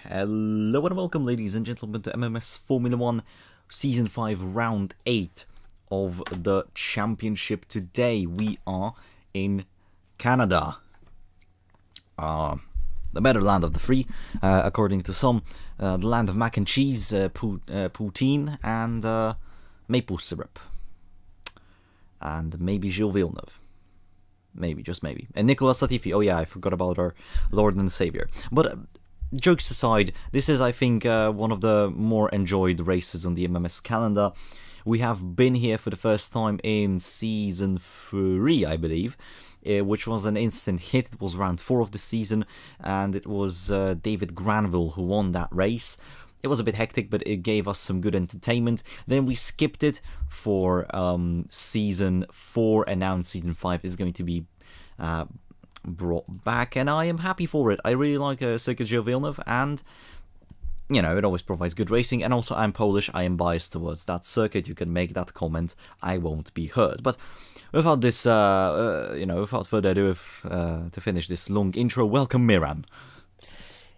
Hello and welcome, ladies and gentlemen, to MMS Formula 1 Season 5 Round 8 of the Championship. Today we are in Canada, the better land of the three, according to some, the land of mac and cheese, poutine, and maple syrup. And maybe Gilles Villeneuve. Maybe, just maybe. And Nicolas Latifi. Oh yeah, I forgot about our Lord and Savior. But jokes aside, this is, I think, one of the more enjoyed races on the MMS calendar. We have been here for the first time in Season 3, I believe, which was an instant hit. It was round 4 of the season, and it was David Granville who won that race. It was a bit hectic, but it gave us some good entertainment. Then we skipped it for Season 4, and now in Season 5 is going to be brought back, and I am happy for it. I really like Circuit Gilles Villeneuve, and you know, it always provides good racing. And also, I'm Polish, I am biased towards that circuit. You can make that comment, I won't be hurt. But without this, without further ado, to finish this long intro, welcome Miran.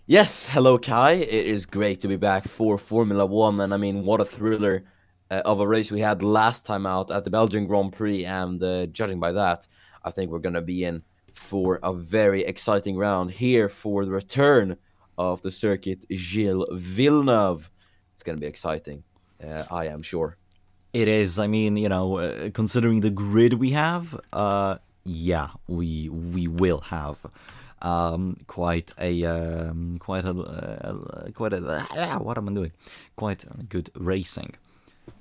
Yes, hello Kai. It is great to be back for Formula One, and I mean, what a thriller of a race we had last time out at the Belgian Grand Prix. And judging by that, I think we're going to be in for a very exciting round here for the return of the circuit Gilles Villeneuve. It's going to be exciting, I am sure. It is. I mean, considering the grid we have, yeah, we will have quite a what am I doing? Quite good racing.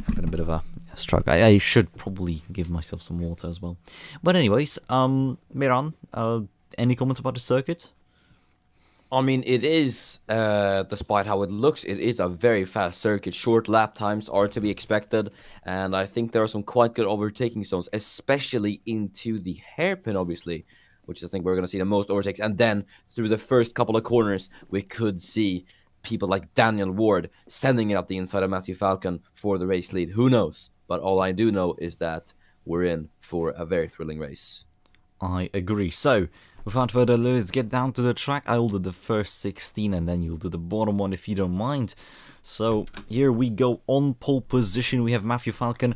Having a bit of a struggle. I should probably give myself some water as well. But anyways, Miran, any comments about the circuit? I mean, it is, despite how it looks, it is a very fast circuit. Short lap times are to be expected, and I think there are some quite good overtaking zones, especially into the hairpin, obviously, which I think we're going to see the most overtakes. And then through the first couple of corners, we could see people like Daniel Ward sending it up the inside of Matthew Falcon for the race lead. Who knows? But all I do know is that we're in for a very thrilling race. I agree. So, without further ado, let's get down to the track. I'll do the first 16 and then you'll do the bottom one if you don't mind. So, here we go. On pole position, we have Matthew Falcon.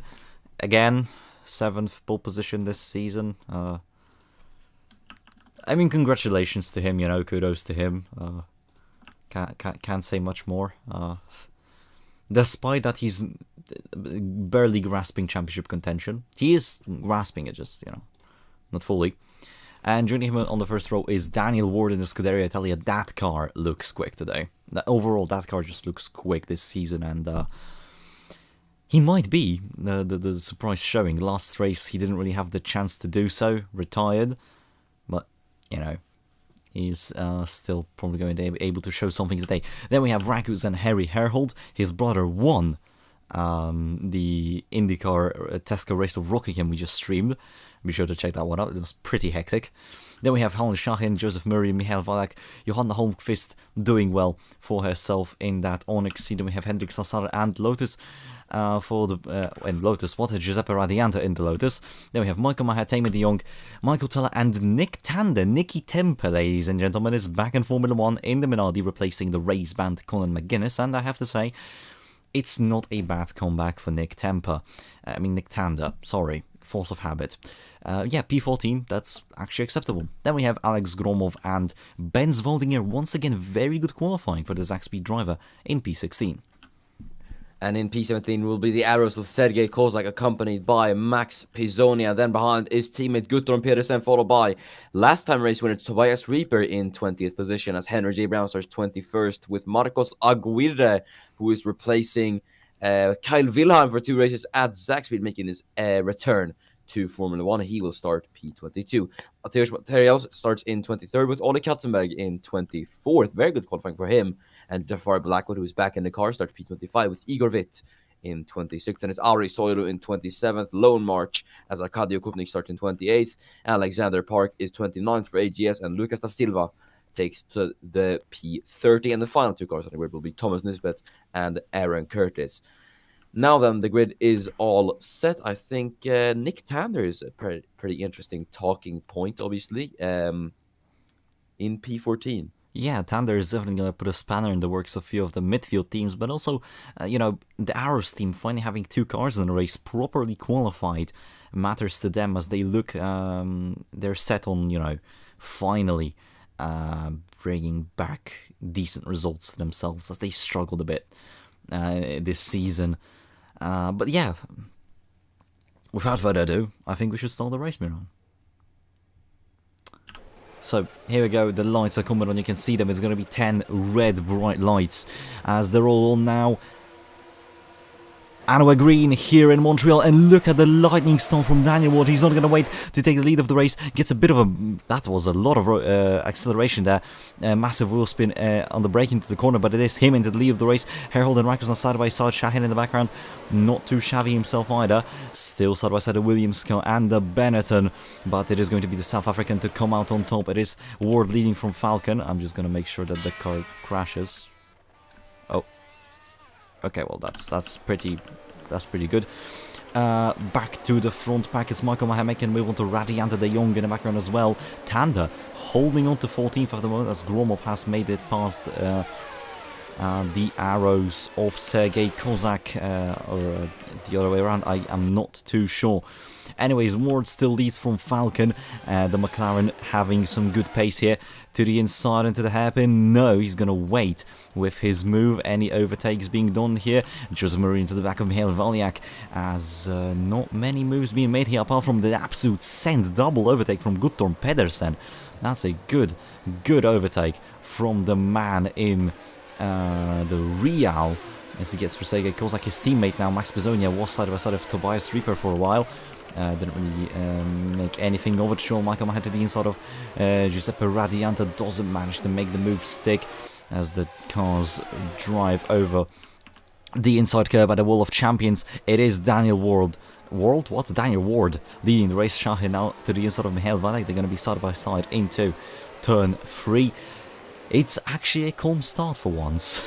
Again, 7th pole position this season. I mean, congratulations to him, kudos to him. Can't say much more. Despite that he's barely grasping championship contention. He is grasping it, just, not fully. And joining him on the first row is Daniel Ward in the Scuderia Italia. That car looks quick today. Overall, that car just looks quick this season, and he might be the surprise showing. Last race, he didn't really have the chance to do so, retired. But, he's still probably going to be able to show something today. Then we have Rakus and Harry Herhold. His brother won the IndyCar Tesco race of Rockingham we just streamed. Be sure to check that one out. It was pretty hectic. Then we have Helen Shahin, Joseph Murray, Michael Valak, Johanna Holmqvist doing well for herself in that Onyx. Then we have Hendrik Sassar and Lotus. In Lotus, what a Giuseppe Radianta in the Lotus. Then we have Michael Maher, Tamer de Jong, Michael Teller, and Nick Tander. Nicky Temper, ladies and gentlemen, is back in Formula 1 in the Minardi, replacing the race band Colin McGuinness. And I have to say, it's not a bad comeback for Nick Tander, sorry. Force of habit. P14, that's actually acceptable. Then we have Alex Gromov and Ben Zwoldinger, once again very good qualifying for the Zaxby driver in P16. And in P17 will be the arrows of Sergei Kozak, accompanied by Max Pisonia. Then behind is teammate Guttorm Pedersen, followed by last time race winner Tobias Reaper in 20th position, as Henry J. Brown starts 21st, with Marcos Aguirre, who is replacing Kyle Wilhelm for 2 races at Zaxby, making his return to Formula 1. He will start P22. Mateusz Materials starts in 23rd, with Ollie Katzenberg in 24th. Very good qualifying for him. And Jafar Blackwood, who is back in the car, starts P25, with Igor Witt in 26th. And it's Ari Soilu in 27th. Lone March as Arkadio Kupnik starts in 28th. Alexander Park is 29th for AGS. And Lucas da Silva takes to the P30. And the final 2 cars on the grid will be Thomas Nisbet and Aaron Curtis. Now then, the grid is all set. I think Nick Tander is a pretty interesting talking point, obviously, in P14. Yeah, Tander is definitely going to put a spanner in the works of a few of the midfield teams, but also, the Arrows team finally having 2 cars in the race properly qualified matters to them as they look, they're set on, finally bringing back decent results to themselves as they struggled a bit this season. But yeah, without further ado, I think we should start the race, Miran. So here we go, the lights are coming on, you can see them, it's going to be 10 red bright lights as they're all on now. And we're green here in Montreal, and look at the lightning storm from Daniel Ward. He's not going to wait to take the lead of the race. Gets a bit of a... That was a lot of acceleration there. Massive wheel spin on the brake into the corner, but it is him into the lead of the race. Harold and Rackers on side by side. Shahin in the background, not too shabby himself either. Still side by side the Williams car and the Benetton, but it is going to be the South African to come out on top. It is Ward leading from Falcon. I'm just going to make sure that the car crashes. Oh. Okay, well that's pretty good. Back to the front pack, it's Michael Maher making a move on to Radianta de Jong in the background as well. Tanda holding on to 14th at the moment as Gromov has made it past the arrows of Sergei Kozak, or the other way around, I am not too sure. Anyways, Ward still leads from Falcon, the McLaren having some good pace here. To the inside, into the hairpin, no, he's going to wait with his move. Any overtakes being done here. Joseph Marine to the back of Mihail Valyak, as not many moves being made here, apart from the absolute send double overtake from Guttorm Pedersen. That's a good overtake from the man in the Real, as he gets for Sergei Kozak. His teammate now, Max Bezonia, was side by side of Tobias Reaper for a while. Didn't really make anything of it. Sure, Michael Maher to the inside of Giuseppe Radianta doesn't manage to make the move stick as the cars drive over the inside curb at the Wall of Champions. It is Daniel Ward. Daniel Ward leading the race. Shahin now to the inside of Mihail Valek. They're going to be side by side into turn 3. It's actually a calm start for once.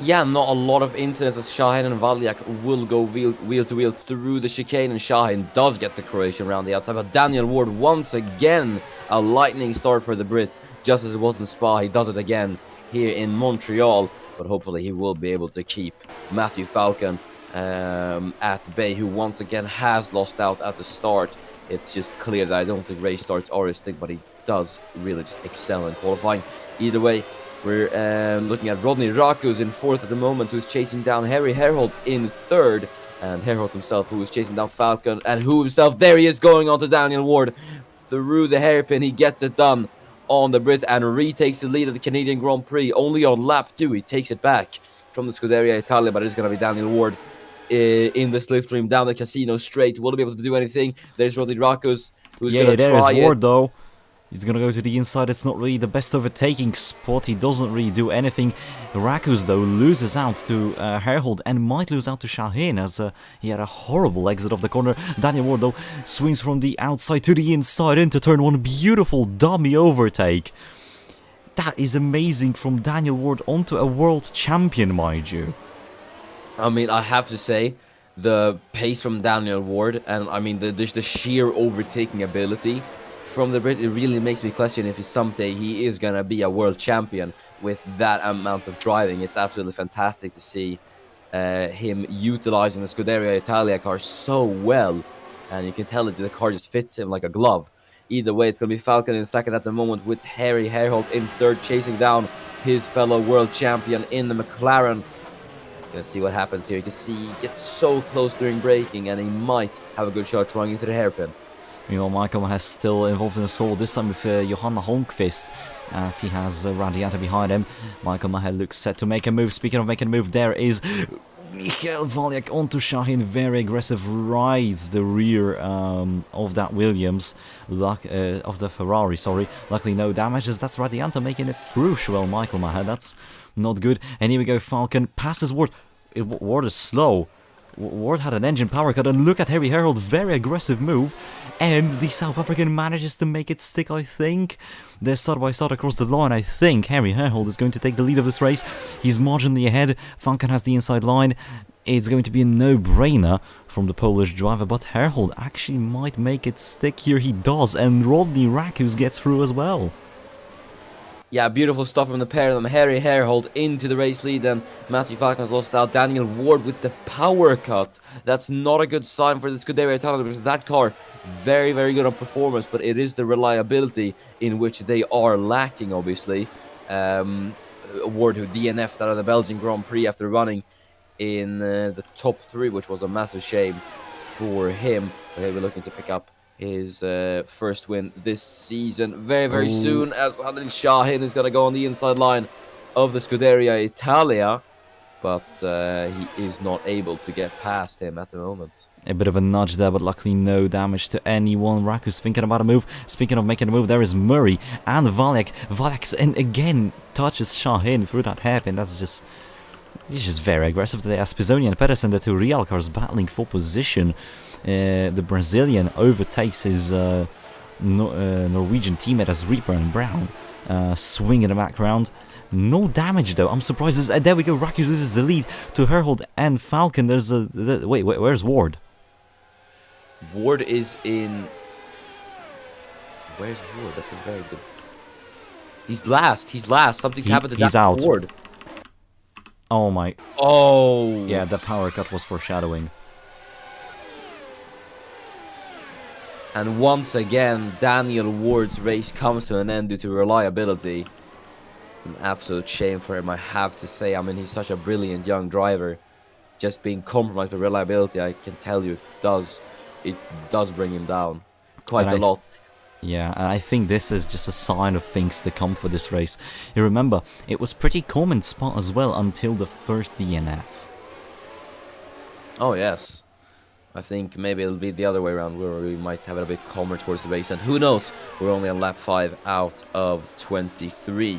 Yeah, not a lot of incidents as Shahin and Valyak will go wheel to wheel through the chicane, and Shahin does get the Croatian around the outside, but Daniel Ward once again a lightning start for the Brit, just as it was in Spa. He does it again here in Montreal, but hopefully he will be able to keep Matthew Falcon at bay, who once again has lost out at the start. It's just clear that I don't think race starts are his thing, but he does really just excel in qualifying. Either way, we're looking at Rodney Rakus in 4th at the moment, who's chasing down Harry Herhold in 3rd, and Herhold himself, who is chasing down Falcon, and who himself, there he is, going on to Daniel Ward through the hairpin. He gets it done on the Brit and retakes the lead of the Canadian Grand Prix. Only on lap 2 he takes it back from the Scuderia Italia, but it's going to be Daniel Ward in the slipstream down the Casino straight. Will he be able to do anything? There's Rodney Rakus, who's going to try there's it. Ward though. He's going to go to the inside. It's not really the best overtaking spot. He doesn't really do anything. Rakus, though, loses out to Herhold and might lose out to Shahin, as he had a horrible exit of the corner. Daniel Ward, though, swings from the outside to the inside into turn 1. Beautiful dummy overtake. That is amazing from Daniel Ward onto a world champion, mind you. I mean, I have to say, the pace from Daniel Ward, and I mean, the sheer overtaking ability from the Brit, it really makes me question if someday he is going to be a world champion with that amount of driving. It's absolutely fantastic to see him utilizing the Scuderia Italia car so well, and you can tell that the car just fits him like a glove. Either way, it's going to be Falcon in 2nd at the moment, with Harry Herhold in 3rd, chasing down his fellow world champion in the McLaren. Gonna see what happens here. You can see he gets so close during braking, and he might have a good shot trying into the hairpin. Meanwhile, Michael has still involved in the score, this time with Johanna Holmqvist, as he has Radianta behind him. Michael Maher looks set to make a move. Speaking of making a move, there is Michael Valyak onto Shahin. Very aggressive, rides the rear of that Williams, of the Ferrari, sorry. Luckily no damages. That's Radianta making it through Joel Michael Maher. That's not good. And here we go, Falcon passes Ward. Ward is slow. Ward had an engine power cut, and look at Harry Herhold, very aggressive move, and the South African manages to make it stick, I think. They're side by side across the line. I think Harry Herhold is going to take the lead of this race. He's marginally ahead. Falcon has the inside line. It's going to be a no-brainer from the Polish driver, but Herhold actually might make it stick here. He does, and Rodney Rakus gets through as well. Yeah, beautiful stuff from the pair of them. Harry Harehold into the race lead, and Matthew Falcon's lost out. Daniel Ward with the power cut. That's not a good sign for the Scuderia Italia, because that car, very, very good on performance, but it is the reliability in which they are lacking, obviously. Ward, who DNF'd out of the Belgian Grand Prix after running in the top 3, which was a massive shame for him. Okay, we're looking to pick up his first win this season very, very soon, as Halil Shahin is going to go on the inside line of the Scuderia Italia, but he is not able to get past him at the moment. A bit of a nudge there, but luckily no damage to anyone. Raku's thinking about a move. Speaking of making a move, there is Murray and Valek. Valek and again touches Shahin through that hairpin. That's just... He's just very aggressive today. As Pizzoni and Perez and the two Real cars battling for position. The Brazilian overtakes his Norwegian teammate as Reaper and Brown swing in the background. No damage though. I'm surprised. There we go. Raku loses the lead to Herhold and Falcon. There's a... Wait, where's Ward? Ward is in... Where's Ward? That's a very good... He's last. Something's happened to he's out. Ward. Oh my... Oh! Yeah, the power cut was foreshadowing. And once again, Daniel Ward's race comes to an end due to reliability. An absolute shame for him, I have to say. I mean, he's such a brilliant young driver. Just being compromised with reliability, I can tell you, it does bring him down quite a lot. Yeah, and I think this is just a sign of things to come for this race. You remember, it was pretty calm in Spa as well until the first DNF. Oh, yes. I think maybe it'll be the other way around, where we might have it a bit calmer towards the race. And who knows, we're only on lap 5 out of 23.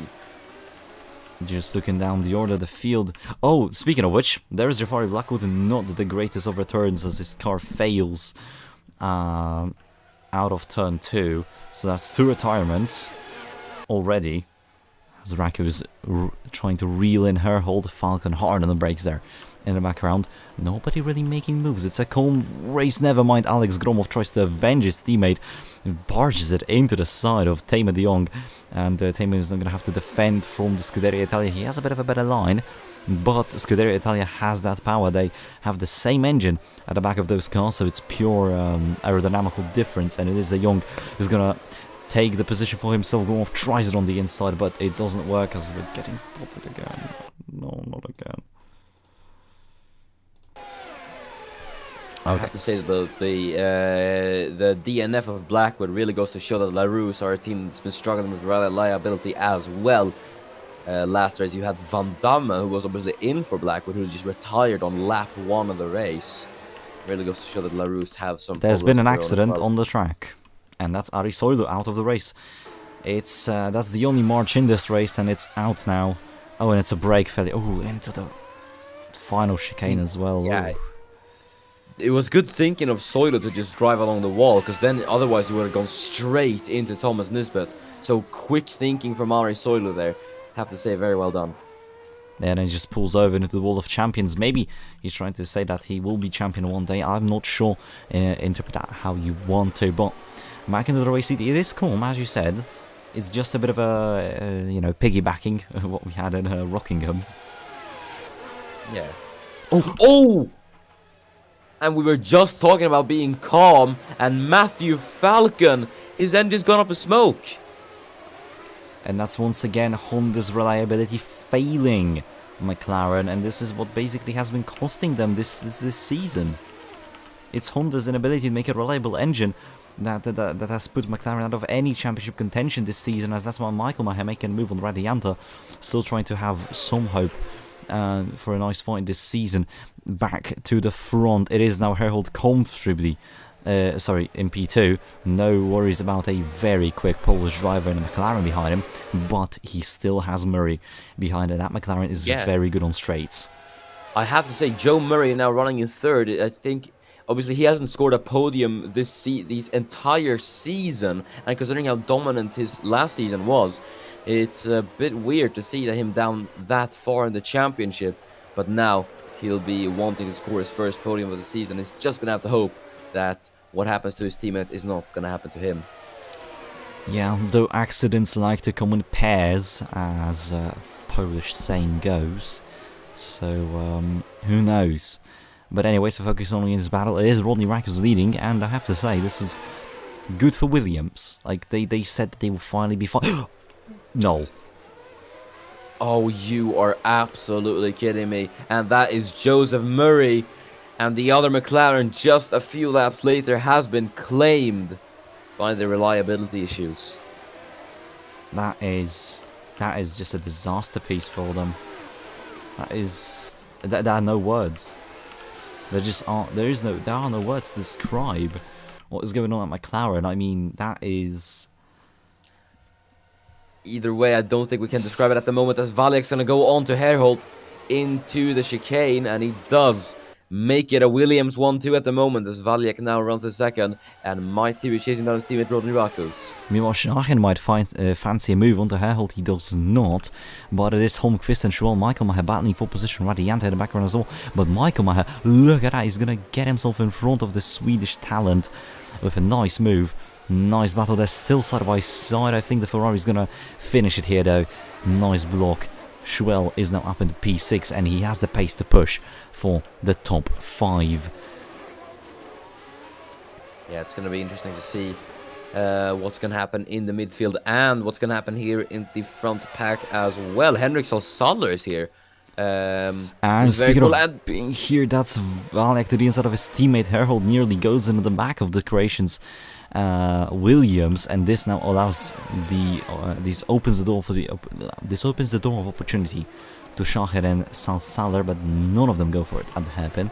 Just looking down the order of the field. Oh, speaking of which, there is Jafari Blackwood, not the greatest of returns as his car fails out of turn 2. So that's 2 retirements already. As Raku is trying to reel in her hold. Falcon hard on the brakes there in the background. Nobody really making moves. It's a calm race. Never mind, Alex Gromov tries to avenge his teammate. Barges it into the side of Tamer de Jong. And Tamer is not going to have to defend from the Scuderia Italia. He has a bit of a better line. But Scuderia Italia has that power. They have the same engine at the back of those cars. So it's pure aerodynamical difference. And it is de Jong who's going to take the position for himself. Gromov tries it on the inside. But it doesn't work as we're getting potted again. No, not again. I have to say that the DNF of Blackwood really goes to show that LaRousse are a team that's been struggling with reliability as well. Last race you had Van Damme, who was obviously in for Blackwood, who just retired on lap 1 of the race. Really goes to show that LaRousse have some... There's been an accident on the track, and that's Ari Soilu out of the race. It's that's the only march in this race, and it's out now. Oh, and it's a brake failure. Oh, into the final chicane as well. Yeah. Ooh. It was good thinking of Soilu to just drive along the wall, because then otherwise he would have gone straight into Thomas Nisbet. So quick thinking from Ari Soilu there. Have to say, very well done. Yeah, and he just pulls over into the Wall of Champions. Maybe he's trying to say that he will be champion one day. I'm not sure. Interpret that how you want to, but back into the race, it is calm, as you said. It's just a bit of a, piggybacking what we had in Rockingham. Yeah. Oh! And we were just talking about being calm, and Matthew Falcon, his engine's gone up in smoke. And that's once again Honda's reliability failing McLaren, and this is what basically has been costing them this season. It's Honda's inability to make a reliable engine that has put McLaren out of any championship contention this season, as that's why Michael Maher making a move on Radianta, still trying to have some hope for a nice fight this season. Back to the front, it is now Herhold comfortably, in P2. No worries about a very quick Polish driver and a McLaren behind him, but he still has Murray behind him. That McLaren is very good on straights. I have to say, Joe Murray now running in third. I think, obviously, he hasn't scored a podium this entire season, and considering how dominant his last season was, it's a bit weird to see him down that far in the championship, but now he'll be wanting to score his first podium of the season. He's just going to have to hope that what happens to his teammate is not going to happen to him. Yeah, though accidents like to come in pairs, as Polish saying goes. So, who knows? But anyways, to focus only in this battle, it is Rodney Rackers leading, and I have to say, this is good for Williams. Like, they said that they will finally be fine. No. Oh, you are absolutely kidding me. And that is Joseph Murray. And the other McLaren, just a few laps later, has been claimed by the reliability issues. That is just a disaster piece for them. There are no words. There are no words to describe what is going on at McLaren. I mean, that is... Either way, I don't think we can describe it at the moment, as Valiak's going to go on to Herholt into the chicane, and he does make it a Williams 1-2 at the moment, as Valiak now runs a second, and might he be chasing down his teammate Rodney Rakos. Meanwhile, Schagen might fancy a move onto Herholt. He does not, but it is Holmqvist and Joel Michaelmacher battling for position. Radiante in the background as well, but Michaelmacher, look at that, he's going to get himself in front of the Swedish talent with a nice move. Nice battle there, still side by side. I think the Ferrari's going to finish it here though. Nice block. Schwell is now up into P6 and he has the pace to push for the top 5. Yeah, it's going to be interesting to see what's going to happen in the midfield and what's going to happen here in the front pack as well. Henrik Solsaller is here. And speaking of being here, that's Valek to the inside of his teammate. Herhold nearly goes into the back of the Croatians. Williams, and this now allows this opens the door of opportunity to Schacher and Salsaller, but none of them go for it at the hairpin.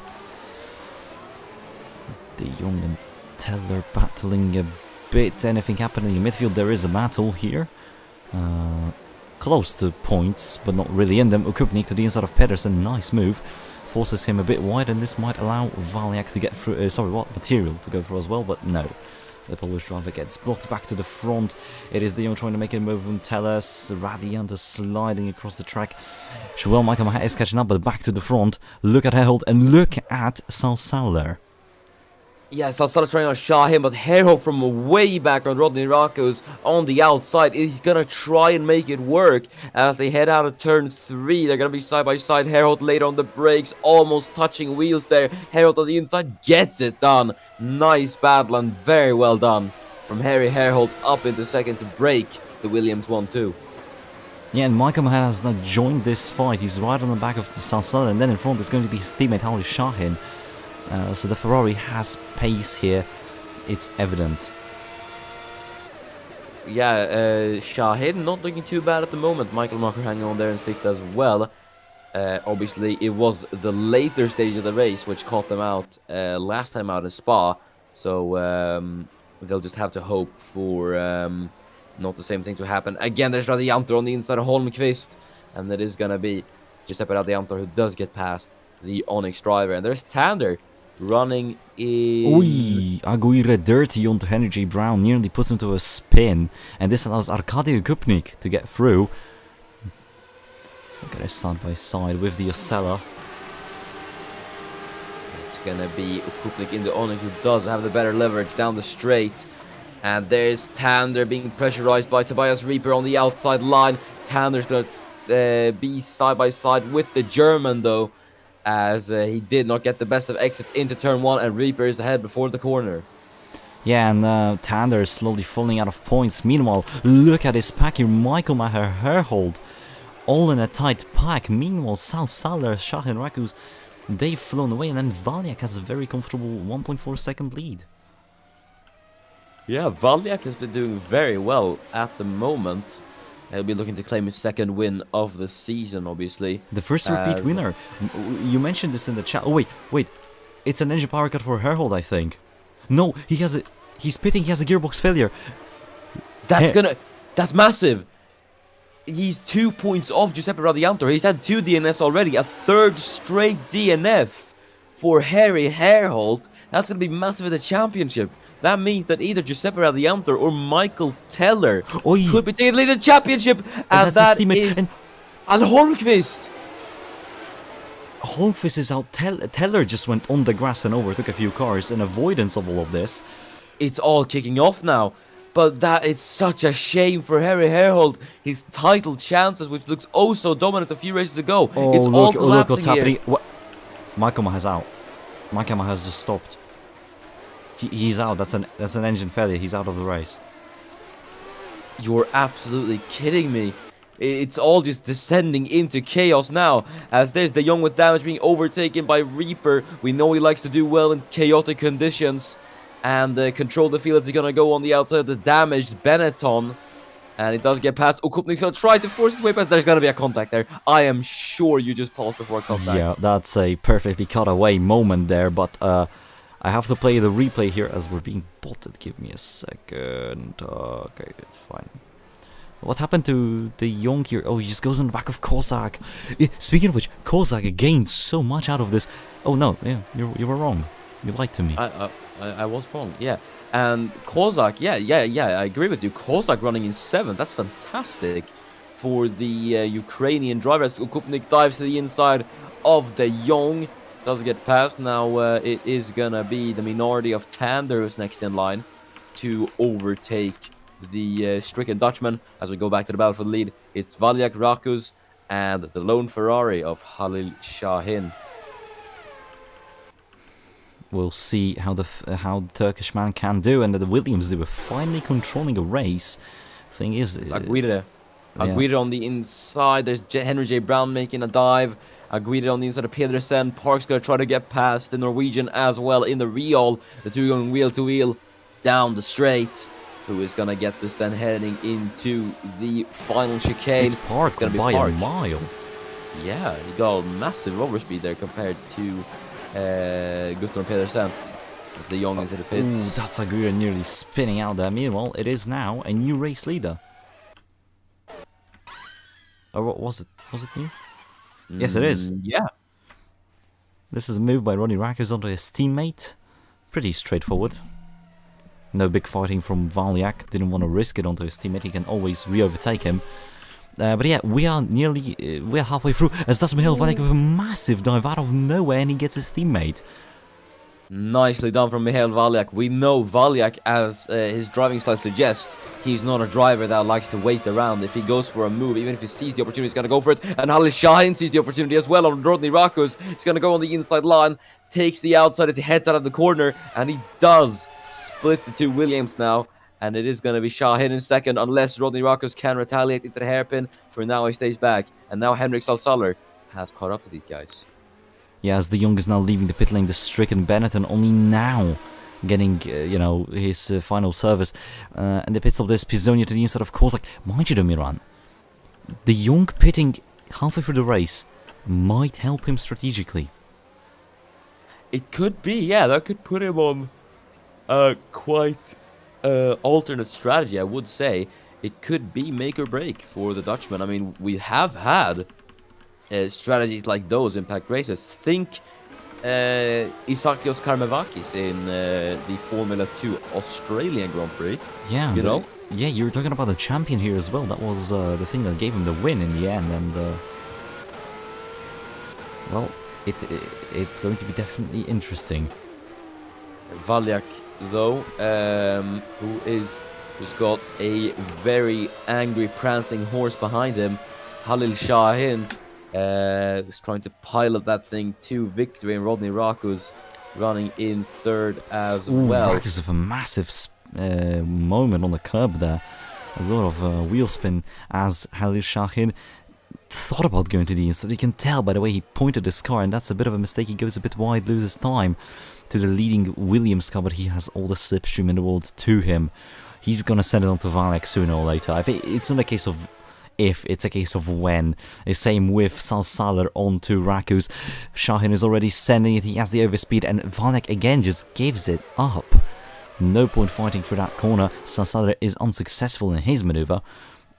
De Jong and Teller battling a bit. Anything happening in midfield? There is a battle here. Close to points, but not really in them. Ukupnik to the inside of Pedersen. Nice move. Forces him a bit wide, and this might allow Valiak to get through. Material to go through as well, but no. The Polish driver gets blocked back to the front. It is De Jong trying to make a move from Tellers. Radiante sliding across the track. Joel Michaelmacher is catching up, but back to the front. Look at Herhold and look at Salsaller. Yeah, Salsaller's trying to shot him, but Herhold from way back on Rodney Rakos on the outside. He's going to try and make it work as they head out of turn 3. They're going to be side by side. Herhold later on the brakes, almost touching wheels there. Herhold on the inside gets it done. Nice battle and very well done from Harry Herhold up into second to break the Williams 1-2. Yeah, and Michael has now joined this fight. He's right on the back of Salsaller, and then in front is going to be his teammate Harry Shahin. So the Ferrari has pace here, it's evident. Yeah, Shahin not looking too bad at the moment. Michaelmacher hanging on there in 6th as well. Obviously, it was the later stage of the race which caught them out last time out in Spa. So they'll just have to hope for not the same thing to happen. Again, there's Radiantor on the inside of Holmqvist. And it is going to be Giuseppe Radiantor who does get past the Onyx driver. And there's Tander running in... Oei, Aguirre dirty onto Henry J. Brown, nearly puts him to a spin, and this allows Arkady Kupnik to get through. Look at it side by side with the Osella. It's gonna be Kupnik in the Onyx who does have the better leverage down the straight. And there's Tander being pressurized by Tobias Reaper on the outside line. Tander's gonna be side by side with the German though, as he did not get the best of exits into turn 1, and Reaper is ahead before the corner. Yeah, and Tander is slowly falling out of points. Meanwhile, look at his pack here. Michaelmacher, Herhold, all in a tight pack. Meanwhile, Salsaller, Shahin, Rakus, they've flown away, and then Valiak has a very comfortable 1.4 second lead. Yeah, Valiak has been doing very well at the moment. He'll be looking to claim his second win of the season, obviously. The first repeat winner. You mentioned this in the chat. Oh, wait. It's an engine power cut for Herhold, I think. No, he's pitting, he has a gearbox failure. That's massive. He's 2 points off Giuseppe Radiantor. He's had 2 DNFs already. A third straight DNF for Harry Herhold. That's going to be massive in the championship. That means that either Giuseppe Radiantor or Michael Teller could be taking the lead in the championship. And that is... And Holmqvist. Holmqvist is out. Teller just went on the grass and overtook a few cars in avoidance of all of this. It's all kicking off now. But that is such a shame for Harry Herhold. His title chances, which looks oh so dominant a few races ago, it's all Oh, look what's collapsing here. happening. What? Michael has out. Michael has just stopped. He's out. That's an engine failure. He's out of the race. You're absolutely kidding me. It's all just descending into chaos now, as there's De Jong with damage being overtaken by Reaper. We know he likes to do well in chaotic conditions, and control the field as he's going to go on the outside of the damaged Benetton. And he does get past. Okupnik's going to try to force his way past. There's going to be a contact there. I am sure you just paused before contact. Yeah, that's a perfectly cut away moment there, but I have to play the replay here as we're being botted. Give me a second. Okay, it's fine. What happened to De Jong here? Oh, he just goes on the back of Kozak. Speaking of which, Kozak gained so much out of this. Oh no, yeah, you were wrong. You lied to me. I was wrong, yeah. And Kozak, yeah, I agree with you. Kozak running in 7th, that's fantastic for the Ukrainian driver. As Okupnik dives to the inside of De Jong. Does get past. Now it is gonna be the minority of Tander who's next in line to overtake the stricken Dutchman. As we go back to the battle for the lead, it's Valyak Rakus and the lone Ferrari of Halil Shahin. We'll see how the Turkish man can do, and the Williams, they were finally controlling a race. Thing is, Aguirre on the inside. There's Henry J. Brown making a dive. Aguirre on the inside of Pedersen. Park's gonna try to get past the Norwegian as well in the Real. The two going wheel to wheel down the straight. Who is gonna get this then heading into the final chicane? It's Park by a mile. Yeah, he got a massive overspeed there compared to Guttorm Pedersen. As De Jong into the pits. Ooh, that's Aguirre nearly spinning out there. Meanwhile, it is now a new race leader. Or what was it? Was it new? Yes, it is. Yeah. This is a move by Ronnie Rackers onto his teammate. Pretty straightforward. No big fighting from Valyak. Didn't want to risk it onto his teammate. He can always re-overtake him. But yeah, we are we're halfway through. As that's Mihail Valyak with a massive dive out of nowhere, and he gets his teammate. Nicely done from Mihail Valyak. We know Valyak, as his driving style suggests, he's not a driver that likes to wait around. If he goes for a move, even if he sees the opportunity, he's going to go for it. And Halil Shahin sees the opportunity as well on Rodney Rakus. He's going to go on the inside line, takes the outside as he heads out of the corner, and he does split the two Williams now. And it is going to be Shahin in second, unless Rodney Rakus can retaliate into the hairpin. For now, he stays back. And now Henrik Salsaller has caught up to these guys. Yeah, as De Jong is now leaving the pit lane, the stricken Benetton only now getting, his final service. And the pit stop, there's Pisonia to the inside of Kozak. Mind you, Miran, De Jong pitting halfway through the race might help him strategically. It could be, yeah. That could put him on quite alternate strategy, I would say. It could be make or break for the Dutchman. I mean, we have had strategies like those impact races. Think Isakios Karmevakis in the Formula 2 Australian Grand Prix. Yeah, you know? Yeah, you were talking about the champion here as well. That was the thing that gave him the win in the end. And, well, it's going to be definitely interesting. Valyak, though, who's got a very angry, prancing horse behind him. Halil Shahin is trying to pilot that thing to victory, and Rodney Rakus running in third as well. Rakus with a massive moment on the curb there. A lot of wheel spin as Halil Shahin thought about going to the inside. You can tell by the way he pointed his car, and that's a bit of a mistake. He goes a bit wide, loses time to the leading Williams car, but he has all the slipstream in the world to him. He's gonna send it on to Valyak sooner or later. I think it's not a case of if, it's a case of when. The same with Salsaller onto Rakus. Shahin is already sending it, he has the overspeed, and Valyak again just gives it up. No point fighting for that corner. Salsaller is unsuccessful in his maneuver,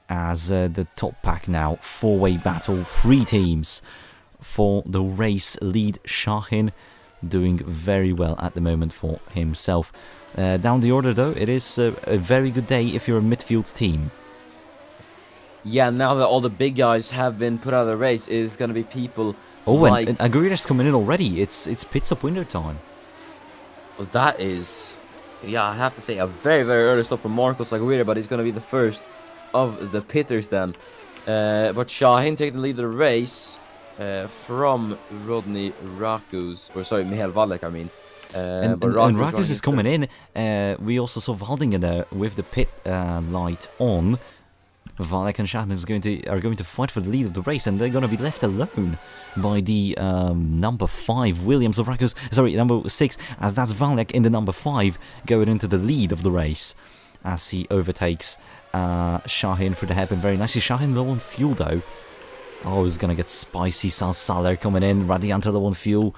as the top pack now, four-way battle, 3 teams for the race lead. Shahin doing very well at the moment for himself. Down the order though, it is a very good day if you're a midfield team. Yeah, now that all the big guys have been put out of the race, it's going to be people like... and Aguirre's coming in already. It's pit stop window time. Well, that is Yeah, I have to say a very, very early stop from Marcos Aguirre, but he's going to be the first of the pitters then. But Shaheen taking the lead of the race from Rodney Rakus, or sorry, Michael Valek, I mean. But And Rakus Rakus running is in third. coming in. We also saw Valdingen there with the pit light on. Valek and Shatner are going to fight for the lead of the race, and they're going to be left alone by the number 5 Williams of Rakus. Sorry, number 6, as that's Valek in the number 5 going into the lead of the race as he overtakes Shaheen for the hairpin very nicely. Shaheen low on fuel though. Oh, it's going to get spicy. Salsaler coming in. Radianto low on fuel.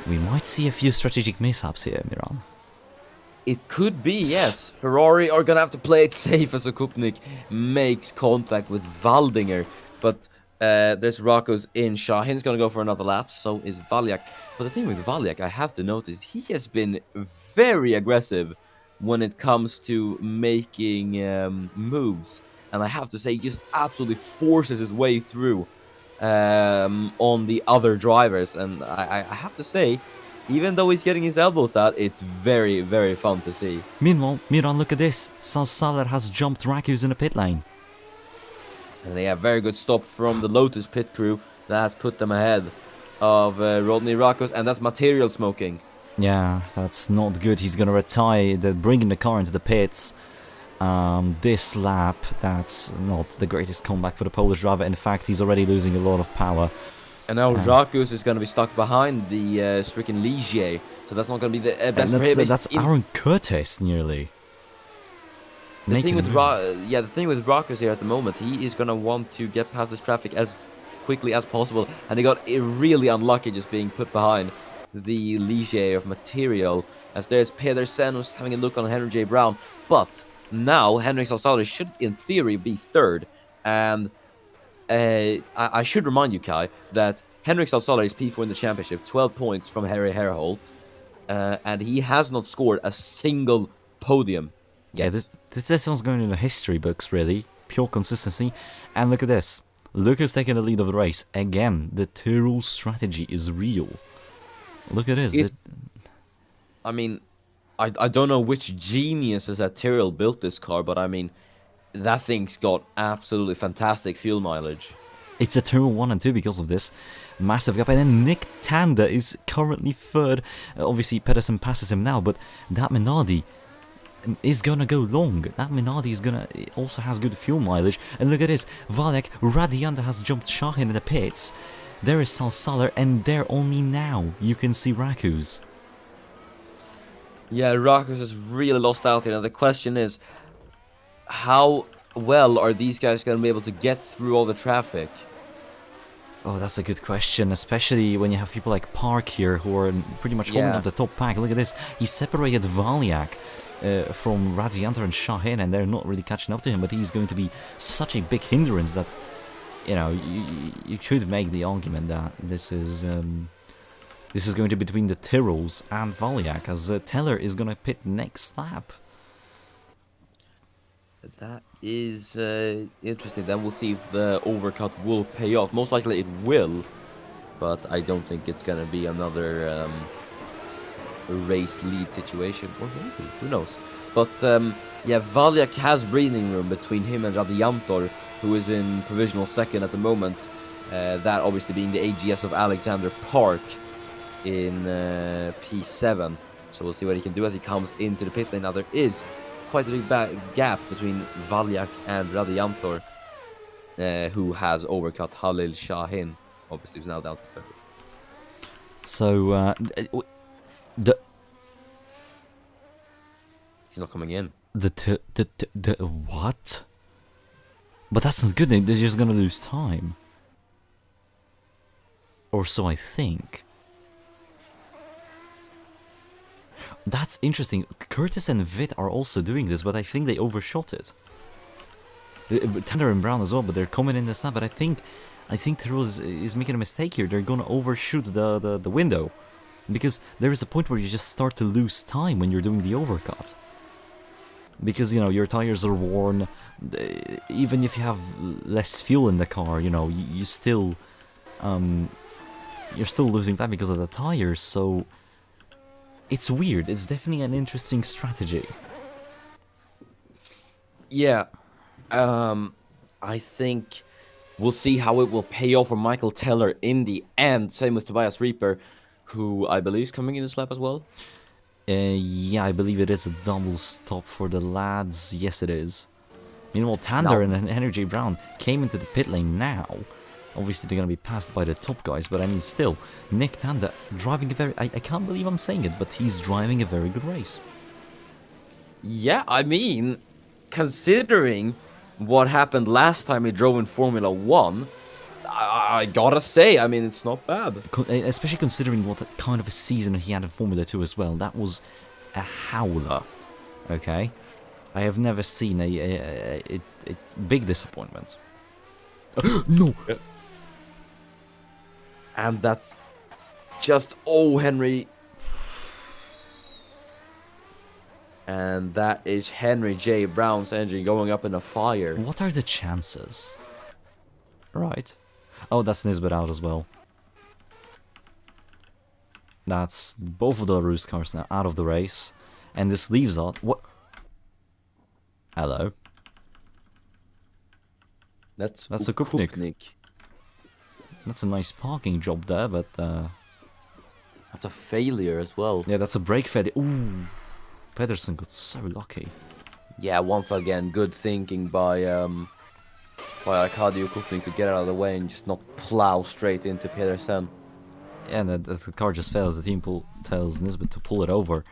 We might see a few strategic mishaps here, Miran. It could be, yes. Ferrari are gonna have to play it safe as Okupnik makes contact with Waldinger. But there's Rocco's in. Shaheen's gonna go for another lap, so is Valiak. But the thing with Valiak, I have to notice, he has been very aggressive when it comes to making moves. And I have to say, he just absolutely forces his way through on the other drivers. And I have to say, even though he's getting his elbows out, it's very, very fun to see. Meanwhile, Miran, look at this. Salsaler has jumped Rakus in the pit lane. And they have very good stop from the Lotus pit crew that has put them ahead of Rodney Rakos, and that's material smoking. Yeah, that's not good. He's gonna retire. They're bringing the car into the pits. This lap, that's not the greatest comeback for the Polish driver. In fact, he's already losing a lot of power. And now Rakus is going to be stuck behind the stricken Ligier, so that's not going to be the best for him. That's Aaron Curtis nearly. The thing with Rakus here at the moment, he is going to want to get past this traffic as quickly as possible, and he got really unlucky just being put behind the Ligier of material, as there's Pedersen who's having a look on Henry J. Brown, but now Henrik Salsari should in theory be third, and I should remind you, Kai, that Henrik Salsala is P4 in the championship, 12 points from Harry Herholt, and he has not scored a single podium yet. Yeah, this one's going in the history books, really. Pure consistency. And look at this. Lucas taking the lead of the race. Again, the Tyrrell strategy is real. Look at this. I mean, I don't know which geniuses at Tyrrell built this car, but I mean, that thing's got absolutely fantastic fuel mileage. It's a Tyrrell 1 and 2 because of this massive gap. And then Nick Tanda is currently third. Obviously, Pedersen passes him now, but that Minardi is gonna go long. That Minardi also has good fuel mileage. And look at this. Valek, Radianta has jumped Shaheen in the pits. There is Salsaler, and there only now you can see Rakus. Yeah, Rakus has really lost out here. Now the question is, how well are these guys going to be able to get through all the traffic? Oh, that's a good question, especially when you have people like Park here who are pretty much holding up the top pack. Look at this. He separated Valiak from Radianter and Shaheen, and they're not really catching up to him, but he's going to be such a big hindrance that, you know, you could make the argument that this is going to be between the Tyrrells and Valiak, as Teller is going to pit next lap. That is interesting. Then we'll see if the overcut will pay off. Most likely it will, but I don't think it's going to be another race lead situation. Or maybe, who knows. But yeah, Valiak has breathing room between him and Radiantor, who is in provisional second at the moment. That obviously being the AGS of Alexander Park in P7. So we'll see what he can do as he comes into the pit lane. Now there is quite a big gap between Valiak and Radiantor, who has overcut Halil Shaheen, obviously who's now down to third. So he's not coming in. The what? But that's not good. They're just gonna lose time, or so I think. That's interesting. Curtis and Vitt are also doing this, but I think they overshot it. Tender and Brown as well, but they're coming in this now. But I think Tyrrell is making a mistake here. They're gonna overshoot the window, because there is a point where you just start to lose time when you're doing the overcut. Because, you know, your tires are worn. Even if you have less fuel in the car, you know, you're still losing time because of the tires. So It's weird. It's definitely an interesting strategy. Yeah, I think we'll see how it will pay off for Michael Teller in the end. Same with Tobias Reaper, who I believe is coming in this lap as well. Yeah, I believe it is a double stop for the lads. Yes, it is. Meanwhile, Tander Now- and Henry J. Brown came into the pit lane now. Obviously, they're going to be passed by the top guys, but I mean, still, Nick Tander driving a very... I can't believe I'm saying it, but he's driving a very good race. Yeah, I mean, considering what happened last time he drove in Formula 1, I gotta say, I mean, it's not bad. Especially considering what kind of a season he had in Formula 2 as well. That was a howler, okay? I have never seen a big disappointment. No! And that's just, oh, Henry. And that is Henry J. Brown's engine going up in a fire. What are the chances? Right. Oh, that's Nisbet out as well. That's both of the Rus cars now out of the race. And this leaves out... What? Hello. That's a Kupnik. That's a nice parking job there, but... That's a failure as well. yeah, that's a brake failure. Ooh. Pedersen got so lucky. Yeah, once again, good thinking by Arkadio Kupnik to get out of the way and just not plow straight into Pedersen. Yeah, and the car just fails. The team tells Nisbet to pull it over.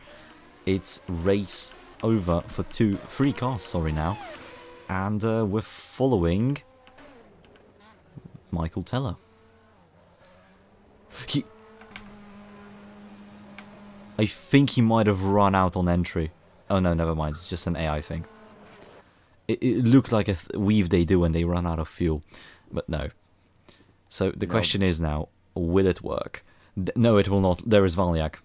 It's race over for 3 cars, sorry now. And we're following Michael Teller. I think he might have run out on entry. Oh no, never mind. It's just an AI thing. It looked like a weave they do when they run out of fuel. But no. So the question is now, will it work? No, it will not. There is Valiak.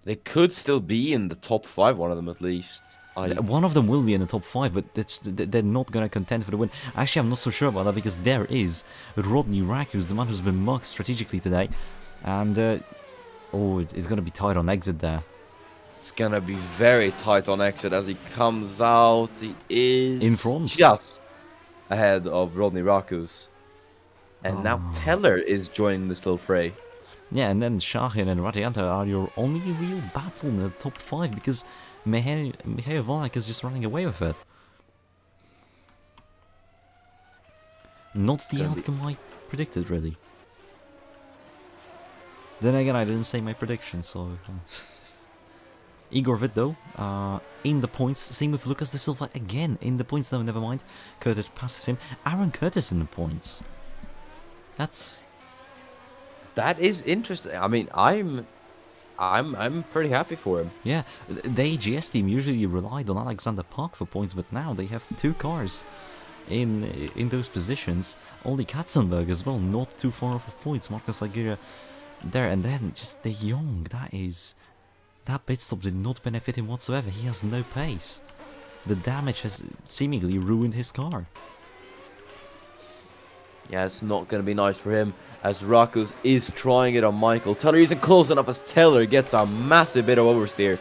They could still be in the top 5, one of them at least. One of them will be in the top 5, but they're not going to contend for the win. Actually, I'm not so sure about that, because there is Rodney Rack, who's the man who's been marked strategically today. And, oh, it's going to be tight on exit there. It's going to be very tight on exit as he comes out. He is in front. Just ahead of Rodney Rakus. And now Teller is joining this little fray. Yeah, and then Shahin and Radianta are your only real battle in the top 5, because Mikhail Volak is just running away with it. Not the outcome I predicted, really. Then again, I didn't say my prediction, so... Igor Witt, though, in the points. Same with Lucas De Silva again in the points, though, never mind. Curtis passes him. Aaron Curtis in the points. That is interesting. I mean, I'm pretty happy for him. Yeah, the AGS team usually relied on Alexander Park for points, but now they have 2 cars in those positions. Only Katzenberg as well, not too far off of points. Marcus Aguirre there, and then just De Jong. That pit stop did not benefit him whatsoever. He has no pace. The damage has seemingly ruined his car. Yeah, it's not going to be nice for him, as Rakus is trying it on Michael. Teller isn't close enough as Teller gets a massive bit of oversteer.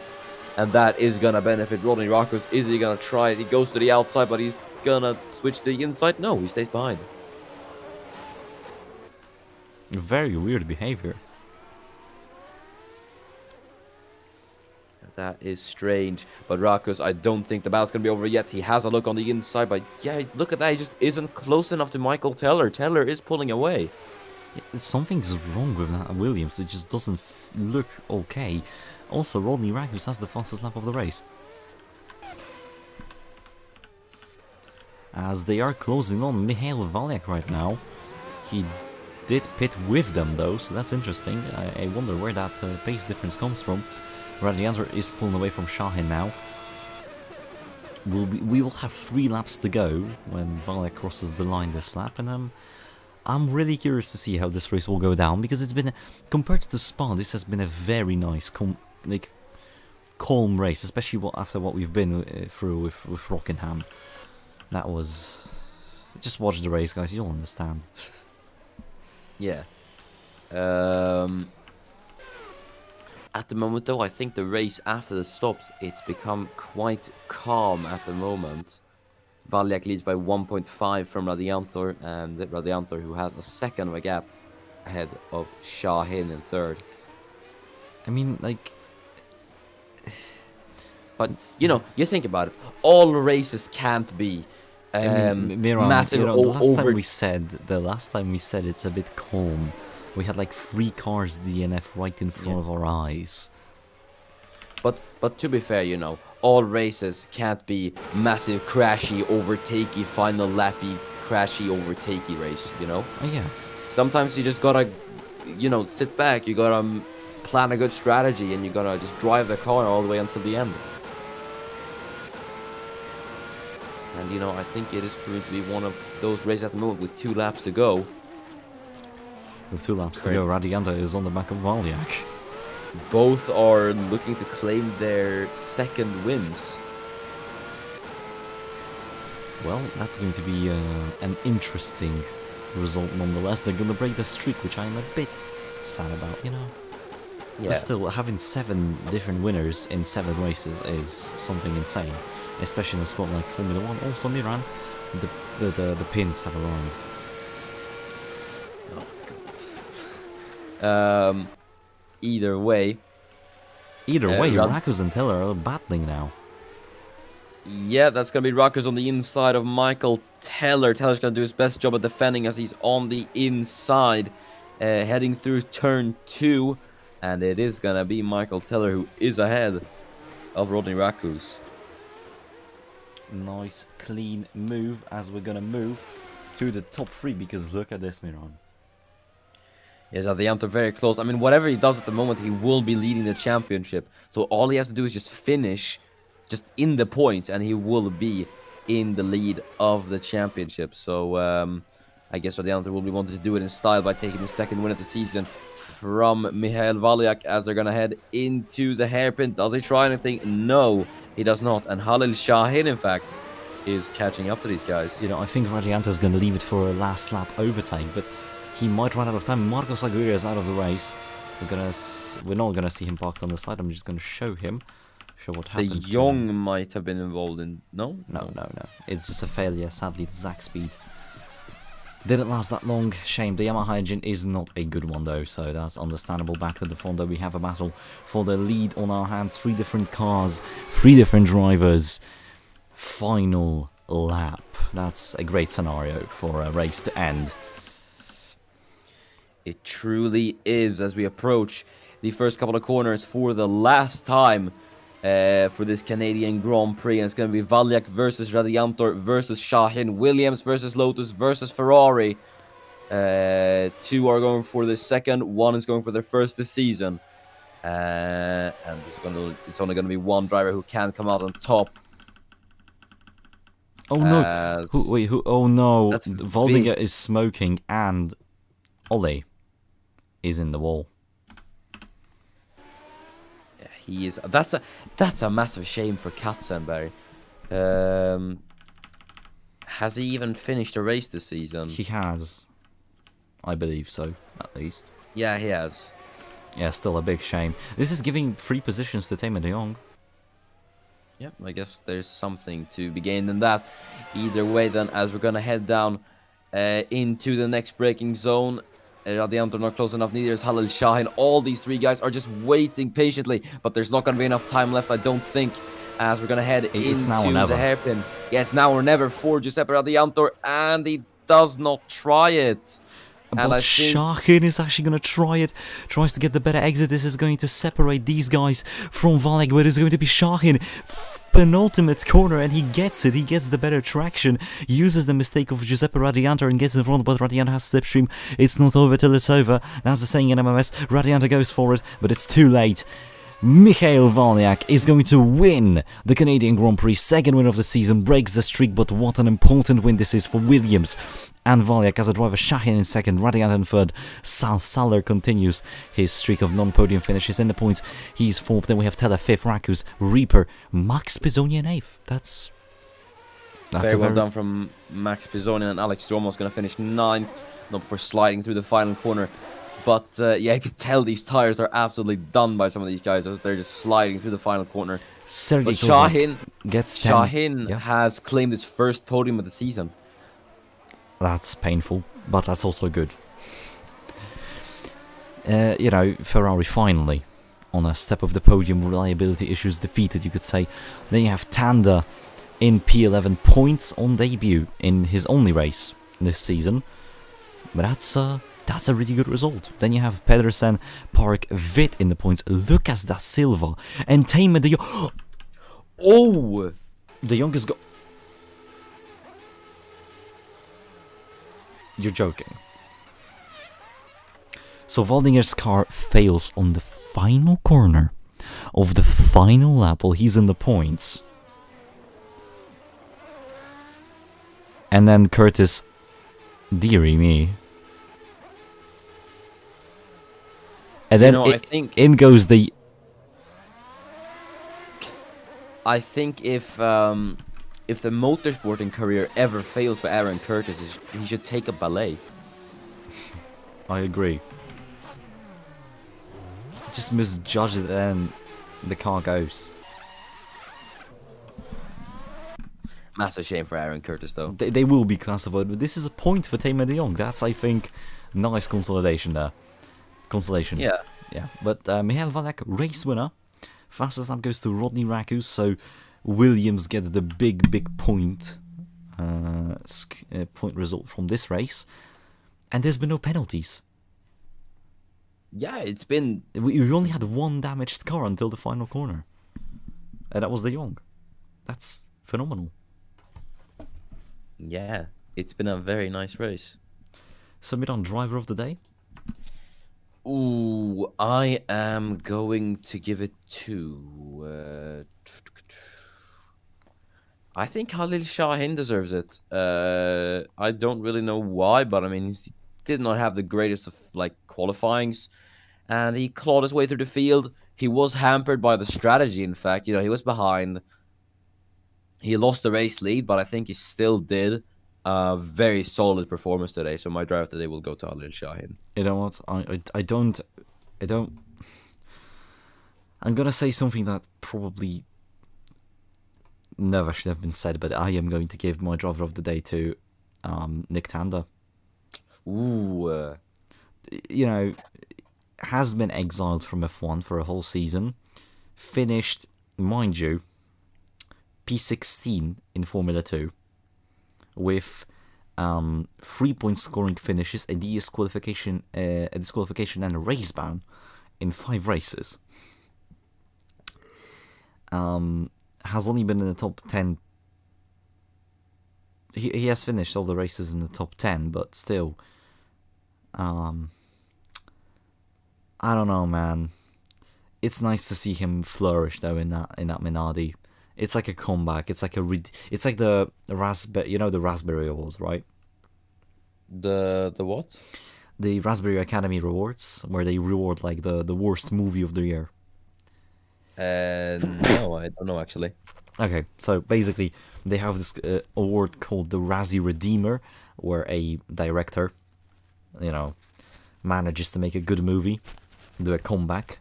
And that is going to benefit Rodney Rakus. Is he going to try it? He goes to the outside, but he's going to switch to the inside. No, he stays behind. Very weird behavior. That is strange. But Rakus, I don't think the battle's going to be over yet. He has a look on the inside, but yeah, look at that. He just isn't close enough to Michael Teller. Teller is pulling away. Something's wrong with that Williams. It just doesn't look okay. Also, Rodney Rakus has the fastest lap of the race. As they are closing on Mihail Valiak right now. He did pit with them though, so that's interesting. I wonder where that pace difference comes from. Radiator is pulling away from Shahin now. We will have 3 laps to go when Valiak crosses the line this lap, and I'm really curious to see how this race will go down, because it's been, compared to Spa, this has been a very nice, calm race, especially after what we've been through with Rockingham. That was... Just watch the race, guys, you'll understand. At the moment, though, I think the race after the stops, it's become quite calm at the moment. Valiak leads by 1.5 from Radiantor, and Radiantor, who has a second of a gap ahead of Shahin in third. I mean, like, But, you know, you think about it. All races can't be Miran, massive you know, the over... last time we said it's a bit calm. We had like 3 cars DNF right in front of our eyes. But to be fair, you know, all races can't be massive, crashy, overtakey, final lappy, crashy, overtakey race, you know? Oh, yeah. Sometimes you just gotta, you know, sit back, you gotta plan a good strategy, and you gotta just drive the car all the way until the end. And, you know, I think it is proving to be one of those races at the moment with 2 laps to go. With 2 laps to go, Radianta is on the back of Valiak. Both are looking to claim their second wins. Well, that's going to be an interesting result nonetheless. They're going to break the streak, which I'm a bit sad about, you know. Yeah. But still, having 7 different winners in 7 races is something insane. Especially in a sport like Formula 1. Also, Miran, the pins have arrived. Either way, Rakus and Teller are battling now. Yeah, that's going to be Rockers on the inside of Michael Teller. Teller's going to do his best job at defending as he's on the inside, heading through turn 2. And it is going to be Michael Teller who is ahead of Rodney Rakus. Nice, clean move as we're going to move to the top 3 because look at this, Miran. Yes, Radiantor very close. I mean, whatever he does at the moment, he will be leading the championship. So all he has to do is just finish just in the points, and he will be in the lead of the championship. So I guess Radiantor will be wanting to do it in style by taking the second win of the season from Michael Valiak as they're going to head into the hairpin. Does he try anything? No, he does not. And Halil Shahin, in fact, is catching up to these guys. You know, I think Radiantor's going to leave it for a last lap overtake, but he might run out of time. Marcos Aguirre is out of the race. We're not gonna see him parked on the side. I'm just gonna show what happened. The Young might have been involved in... No? No. It's just a failure. Sadly, the Zach speed didn't last that long. Shame. The Yamaha engine is not a good one though, so that's understandable. Back to the front though, we have a battle for the lead on our hands. 3 different cars, 3 different drivers. Final lap. That's a great scenario for a race to end. It truly is as we approach the first couple of corners for the last time for this Canadian Grand Prix. And it's going to be Valiak versus Radiantor versus Shahin. Williams versus Lotus versus Ferrari. 2 are going for the second. 1 is going for their first this season. And it's only going to be 1 driver who can come out on top. Oh no! Who? Oh no! Voldinger is smoking and Ole is in the wall. Yeah, he is. That's a massive shame for Katzenberg. Has he even finished a race this season? He has. I believe so, at least. Yeah, he has. Yeah, still a big shame. This is giving 3 positions to Tamer de Jong. Yep, I guess there's something to be gained in that. Either way, then, as we're gonna head down into the next braking zone. Radiantor not close enough, neither is Halil Shahin. All these 3 guys are just waiting patiently, but there's not going to be enough time left, I don't think, as we're going to head into the hairpin. Yes, now or never for Giuseppe Radiantor, and he does not try it. But Shahin is actually going to try it. Tries to get the better exit. This is going to separate these guys from Valiak, but it's going to be Shahin. Penultimate corner, and he gets it. He gets the better traction. Uses the mistake of Giuseppe Radiantor and gets in front, but Radiantor has slipstream. It's not over till it's over. That's the saying in MMS. Radiantor goes for it, but it's too late. Michael Valiak is going to win the Canadian Grand Prix, second win of the season, breaks the streak, but what an important win this is for Williams and Valiak as a driver. Shahin in second, Radiant in third. Sal Saller continues his streak of non-podium finishes in the points. He's fourth. Then we have Teller fifth, Rakus, Reaper, Max Pizzoni in eighth. That's very well done from Max Pizzoni, and Alex Romo's going to finish ninth, not before sliding through the final corner. But yeah, you could tell these tires are absolutely done by some of these guys as they're just sliding through the final corner. Sergey But Kozak gets 10. Shahin Yeah, has claimed his first podium of the season. that's painful, but that's also good. Ferrari finally on a step of the podium, reliability issues defeated, you could say. Then you have Tanda in P11 points on debut in his only race this season. But that's a really good result. Then you have Pedersen, Park, Witt in the points, Lucas da Silva, and Tamer de Jong. Oh! De Jong has got... You're joking. So Waldinger's car fails on the final corner of the final lap while he's in the points. And then Curtis, dearie me. And then I think in goes the... I think if the motorsporting career ever fails for Aaron Curtis, he should take a ballet. I agree. Just misjudged it and the car goes. Massive shame for Aaron Curtis, though. They will be classified, but this is a point for Tamer de Jong. That's, I think, nice consolidation there. Consolation. Yeah. Yeah. But Michael Valek, race winner. Fastest lap goes to Rodney Rakus, so Williams gets the big point point result from this race. And there's been no penalties. Yeah, it's been... We only had one damaged car until the final corner. And that was de Jong. That's phenomenal. Yeah, it's been a very nice race. Submit on driver of the day. Ooh, I am going to give it to... I think Khalil Shahin deserves it. I don't really know why, but I mean, he did not have the greatest of qualifyings, and he clawed his way through the field. He was hampered by the strategy. In fact, he was behind. He lost the race lead, but I think he still did a very solid performance today. So my drive today will go to Khalil Shahin. You know what? I don't. I'm gonna say something that probably never should have been said, but I am going to give my driver of the day to Nick Tanda. Ooh. Has been exiled from F1 for a whole season. Finished, mind you, P16 in Formula 2 with 3-point scoring finishes, a disqualification and a race ban in 5 races. Has only been in the top 10. He has finished all the races in the top 10, but still, I don't know, man. It's nice to see him flourish though in that Minardi. It's like a comeback. It's like the raspberry, the Raspberry Awards, right? The what? The Raspberry Academy Rewards, where they reward the worst movie of the year. No, I don't know actually. Okay, so basically they have this award called the Razzie Redeemer, where a director, manages to make a good movie, do a comeback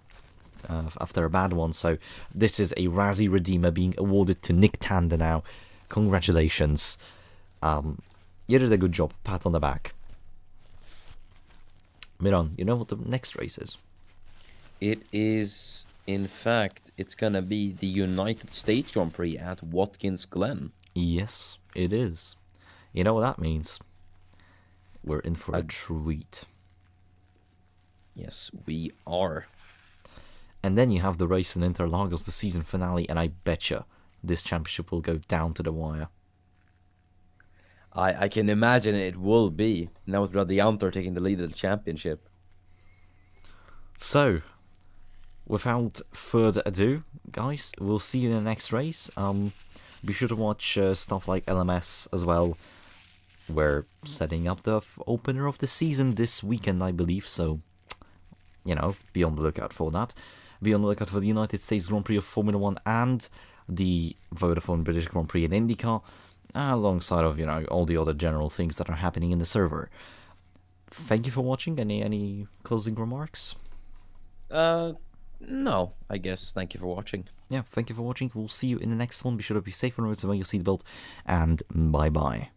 after a bad one. So this is a Razzie Redeemer being awarded to Nick Tanda now. Congratulations. You did a good job. Pat on the back. Miran, you know what the next race is? It is, in fact, it's gonna be the United States Grand Prix at Watkins Glen. Yes, it is. You know what that means? We're in for a treat. Yes, we are. And then you have the race in Interlagos, the season finale, and I betcha this championship will go down to the wire. I can imagine it will be, now with Radiantor taking the lead of the championship. So, without further ado, guys, we'll see you in the next race. Be sure to watch stuff like LMS as well. We're setting up the opener of the season this weekend, I believe, so, be on the lookout for that. Be on the lookout for the United States Grand Prix of Formula 1 and the Vodafone British Grand Prix in IndyCar, alongside of, all the other general things that are happening in the server. thank you for watching. Any closing remarks? No, I guess. Thank you for watching. Yeah, thank you for watching. We'll see you in the next one. Be sure to be safe on the road, so when you seatbelt, and bye bye.